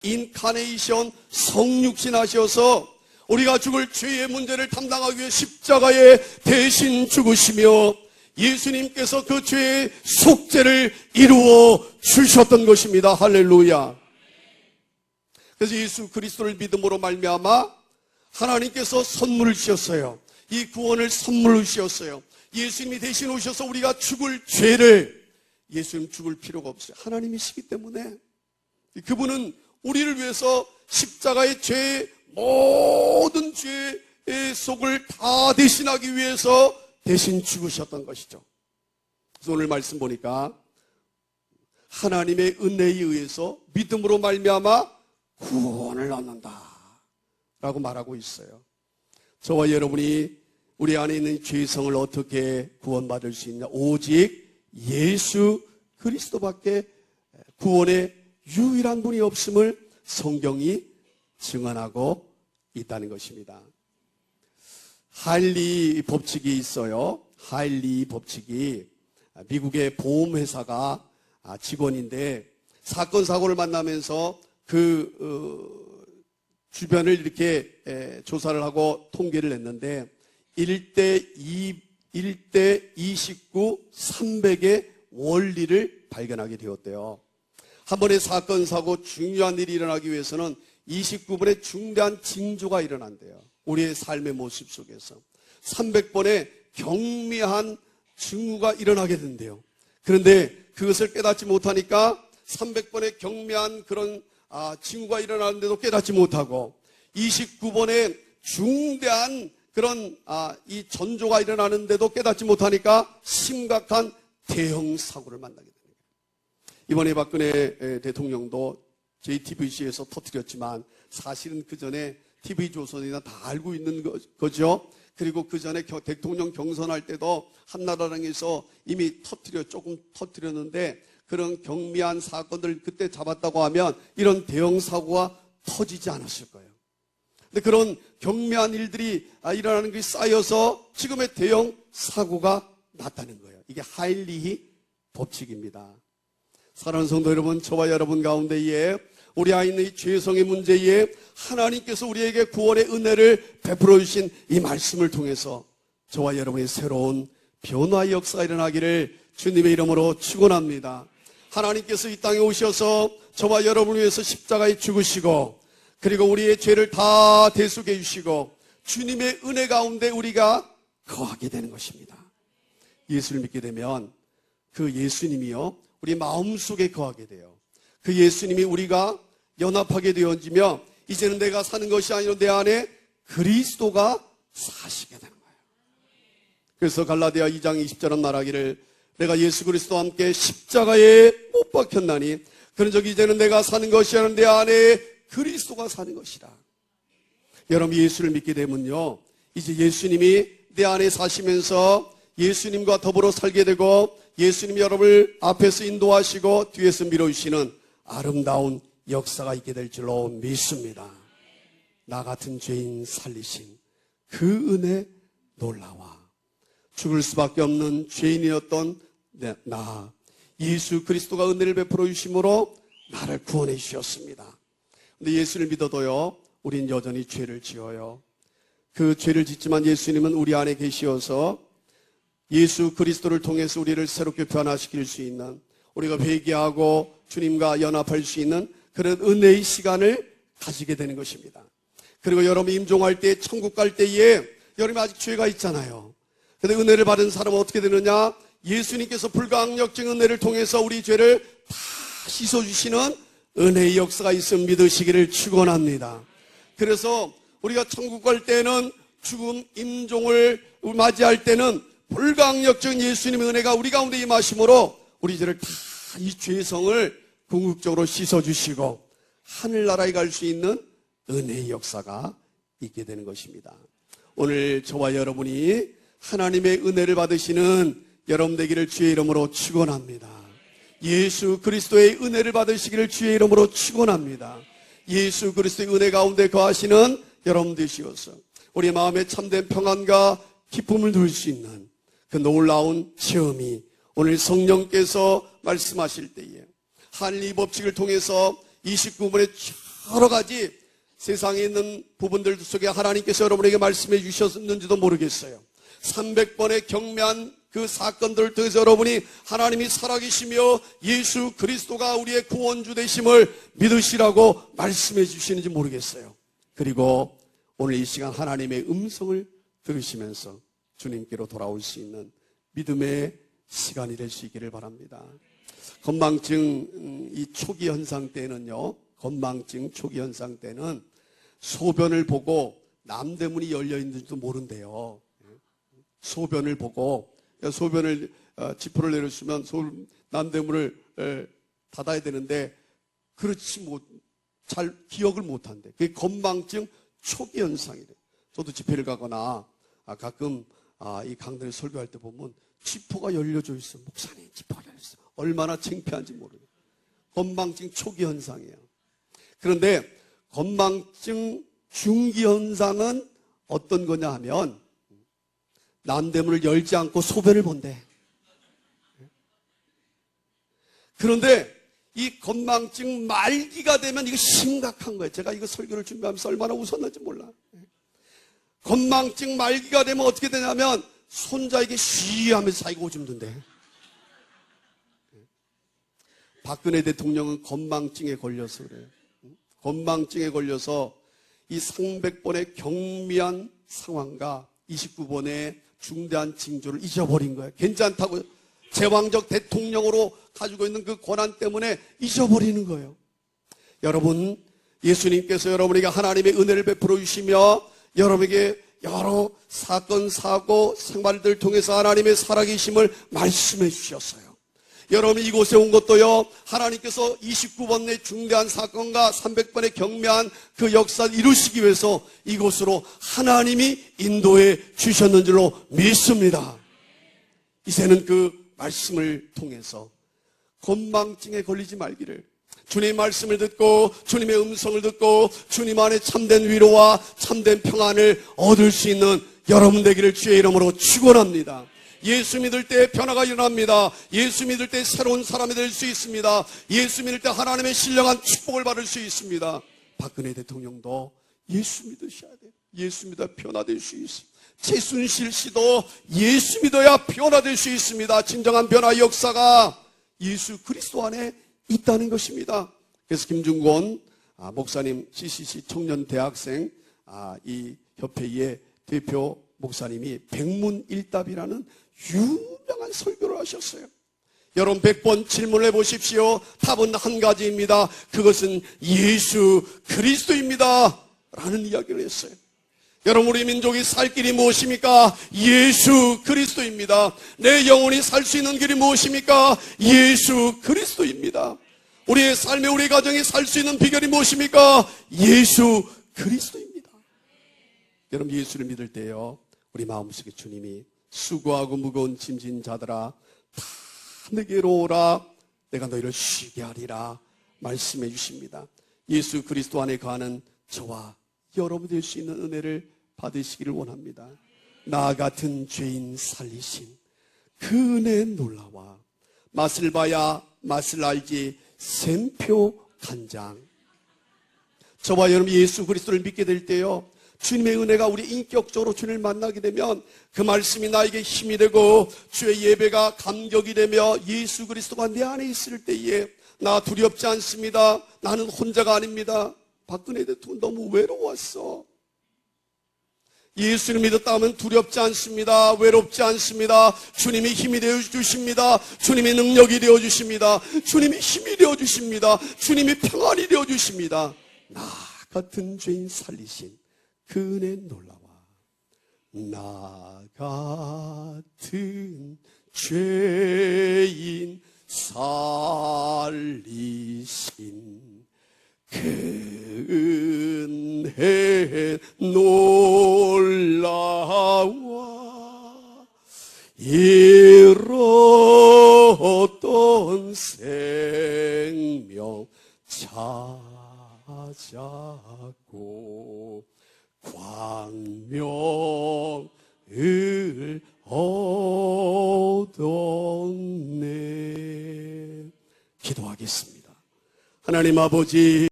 인카네이션 성육신하셔서 우리가 죽을 죄의 문제를 담당하기 위해 십자가에 대신 죽으시며 예수님께서 그 죄의 속죄를 이루어 주셨던 것입니다. 할렐루야. 그래서 예수 그리스도를 믿음으로 말미암아 하나님께서 선물을 주셨어요. 이 구원을 선물로 주셨어요. 예수님이 대신 오셔서 우리가 죽을 죄를, 예수님 죽을 필요가 없어요. 하나님이시기 때문에 그분은 우리를 위해서 십자가의 죄의 모든 죄의 속을 다 대신하기 위해서 대신 죽으셨던 것이죠. 그래서 오늘 말씀 보니까 하나님의 은혜에 의해서 믿음으로 말미암아 구원을 얻는다 라고 말하고 있어요. 저와 여러분이 우리 안에 있는 죄성을 어떻게 구원받을 수 있냐? 오직 예수 그리스도밖에 구원의 유일한 분이 없음을 성경이 증언하고 있다는 것입니다. 하일리 법칙이 있어요. 하일리 법칙이 미국의 보험회사가 직원인데 사건 사고를 만나면서 주변을 이렇게 조사를 하고 통계를 냈는데 1대 29, 300의 원리를 발견하게 되었대요. 한 번의 사건 사고 중요한 일이 일어나기 위해서는 29번의 중대한 징조가 일어난대요. 우리의 삶의 모습 속에서 300번의 경미한 증후가 일어나게 된대요. 그런데 그것을 깨닫지 못하니까 300번의 경미한 그런 징후가 일어나는데도 깨닫지 못하고 29번의 중대한 그런 이 전조가 일어나는데도 깨닫지 못하니까 심각한 대형 사고를 만나게 됩니다. 이번에 박근혜 대통령도 JTBC에서 터뜨렸지만 사실은 그 전에 TV조선이나 다 알고 있는 거죠. 그리고 그 전에 대통령 경선할 때도 한나라당에서 이미 조금 터뜨렸는데 그런 경미한 사건들 그때 잡았다고 하면 이런 대형 사고가 터지지 않았을 거예요. 근데 그런 경미한 일들이 일어나는 게 쌓여서 지금의 대형 사고가 났다는 거예요. 이게 하일리히 법칙입니다. 사랑하는 성도 여러분, 저와 여러분 가운데에 우리 안에 있는 이 죄성의 문제에 하나님께서 우리에게 구원의 은혜를 베풀어 주신 이 말씀을 통해서 저와 여러분의 새로운 변화의 역사가 일어나기를 주님의 이름으로 축원합니다. 하나님께서 이 땅에 오셔서 저와 여러분을 위해서 십자가에 죽으시고 그리고 우리의 죄를 다 대속해 주시고 주님의 은혜 가운데 우리가 거하게 되는 것입니다. 예수를 믿게 되면 그 예수님이요 우리 마음속에 거하게 돼요. 그 예수님이 우리가 연합하게 되어지며 이제는 내가 사는 것이 아니라 내 안에 그리스도가 사시게 되는 거예요. 그래서 갈라디아 2장 20절은 말하기를 내가 예수 그리스도와 함께 십자가에 못 박혔나니 그런즉 이제는 내가 사는 것이 아니라 내 안에 그리스도가 사는 것이라. 여러분 예수를 믿게 되면요 이제 예수님이 내 안에 사시면서 예수님과 더불어 살게 되고 예수님이 여러분을 앞에서 인도하시고 뒤에서 밀어주시는 아름다운 역사가 있게 될 줄로 믿습니다. 나 같은 죄인 살리신 그 은혜 놀라와. 죽을 수밖에 없는 죄인이었던 나 예수 그리스도가 은혜를 베풀어 주심으로 나를 구원해 주셨습니다. 근데 예수를 믿어도요 우린 여전히 죄를 지어요. 그 죄를 짓지만 예수님은 우리 안에 계시어서 예수 그리스도를 통해서 우리를 새롭게 변화시킬 수 있는 우리가 회개하고 주님과 연합할 수 있는 그런 은혜의 시간을 가지게 되는 것입니다. 그리고 여러분이 임종할 때 천국 갈 때에 여러분이 아직 죄가 있잖아요. 그런데 은혜를 받은 사람은 어떻게 되느냐? 예수님께서 불가항력적 은혜를 통해서 우리 죄를 다 씻어주시는 은혜의 역사가 있음 믿으시기를 축원합니다. 그래서 우리가 천국 갈 때는 죽음 임종을 맞이할 때는 불가항력적인 예수님의 은혜가 우리 가운데 임하심으로 우리 죄를 다 이 죄성을 궁극적으로 씻어주시고 하늘나라에 갈 수 있는 은혜의 역사가 있게 되는 것입니다. 오늘 저와 여러분이 하나님의 은혜를 받으시는 여러분 되기를 주의 이름으로 축원합니다. 예수 그리스도의 은혜를 받으시기를 주의 이름으로 축원합니다. 예수 그리스도의 은혜 가운데 거하시는 여러분 되시어서 우리 마음에 참된 평안과 기쁨을 누릴 수 있는 그 놀라운 체험이 오늘 성령께서 말씀하실 때에 하늘의 법칙을 통해서 29번의 여러 가지 세상에 있는 부분들 속에 하나님께서 여러분에게 말씀해 주셨는지도 모르겠어요. 300번의 경매한 그 사건들을 통해서 여러분이 하나님이 살아계시며 예수 그리스도가 우리의 구원주 되심을 믿으시라고 말씀해 주시는지 모르겠어요. 그리고 오늘 이 시간 하나님의 음성을 들으시면서 주님께로 돌아올 수 있는 믿음의 시간이 될 수 있기를 바랍니다. 건망증 이 초기 현상 때는요, 건망증 초기 현상 때는 소변을 보고 남대문이 열려 있는지도 모른대요. 소변을 보고 소변을 지퍼를 내렸으면 남대문을 닫아야 되는데 그렇지 잘 기억을 못한대. 그게 건망증 초기 현상이래. 저도 집회를 가거나 가끔 이 강단에 설교할 때 보면 지퍼가 열려져 있어. 목사님 지퍼가 열려 있어. 얼마나 창피한지 모르겠어요. 건망증 초기 현상이에요. 그런데 건망증 중기 현상은 어떤 거냐 하면 남대문을 열지 않고 소변을 본대. 그런데 이 건망증 말기가 되면 이거 심각한 거예요. 제가 이거 설교를 준비하면서 얼마나 웃었는지 몰라. 건망증 말기가 되면 어떻게 되냐면 손자에게 쉬 하면서 자기가 오줌 둔대. 박근혜 대통령은 건망증에 걸려서 그래요. 건망증에 걸려서 이 300번의 경미한 상황과 29번의 중대한 징조를 잊어버린 거예요. 괜찮다고 제왕적 대통령으로 가지고 있는 그 권한 때문에 잊어버리는 거예요. 여러분, 예수님께서 여러분에게 하나님의 은혜를 베풀어 주시며 여러분에게 여러 사건, 사고, 생활들 통해서 하나님의 살아계심을 말씀해 주셨어요. 여러분 이곳에 온 것도요, 하나님께서 29번의 중대한 사건과 300번의 경미한 그 역사를 이루시기 위해서 이곳으로 하나님이 인도해 주셨는 줄로 믿습니다. 이제는 그 말씀을 통해서 건망증에 걸리지 말기를, 주님의 말씀을 듣고 주님의 음성을 듣고 주님 안에 참된 위로와 참된 평안을 얻을 수 있는 여러분 되기를 주의 이름으로 축원합니다. 예수 믿을 때 변화가 일어납니다. 예수 믿을 때 새로운 사람이 될 수 있습니다. 예수 믿을 때 하나님의 신령한 축복을 받을 수 있습니다. 박근혜 대통령도 예수 믿으셔야 돼요. 예수 믿어야 변화될 수 있습니다. 최순실 씨도 예수 믿어야 변화될 수 있습니다. 진정한 변화 역사가 예수 그리스도 안에 있다는 것입니다. 그래서 김중권 목사님, CCC 청년 대학생 이 협회의 대표 목사님이 백문일답이라는 유명한 설교를 하셨어요. 여러분 100번 질문해 보십시오. 답은 한 가지입니다. 그것은 예수 그리스도입니다 라는 이야기를 했어요. 여러분 우리 민족이 살 길이 무엇입니까? 예수 그리스도입니다. 내 영혼이 살 수 있는 길이 무엇입니까? 예수 그리스도입니다. 우리의 삶에 우리 가정이 살 수 있는 비결이 무엇입니까? 예수 그리스도입니다. 여러분 예수를 믿을 때요, 우리 마음속에 주님이 수고하고 무거운 짐진 자들아 다 내게로 오라, 내가 너희를 쉬게 하리라 말씀해 주십니다. 예수 그리스도 안에 거하는 저와 여러분 될 수 있는 은혜를 받으시기를 원합니다. 나 같은 죄인 살리신 그 은혜 놀라와 맛을 봐야 맛을 알지 샘표 간장. 저와 여러분이 예수 그리스도를 믿게 될 때요, 주님의 은혜가 우리 인격적으로 주님을 만나게 되면 그 말씀이 나에게 힘이 되고 주의 예배가 감격이 되며 예수 그리스도가 내 안에 있을 때에 나 두렵지 않습니다. 나는 혼자가 아닙니다. 박근혜 대통령 너무 외로웠어. 예수를 믿었다 하면 두렵지 않습니다. 외롭지 않습니다. 주님이 힘이 되어주십니다. 주님이 능력이 되어주십니다. 주님이 힘이 되어주십니다. 주님이 평안이 되어주십니다. 나 같은 죄인 살리신 그 은혜 놀라와 나 같은 죄인 살리신 그 은혜 놀라와 잃었던 생명 찾았고 광명을 얻었네. 기도하겠습니다. 하나님 아버지,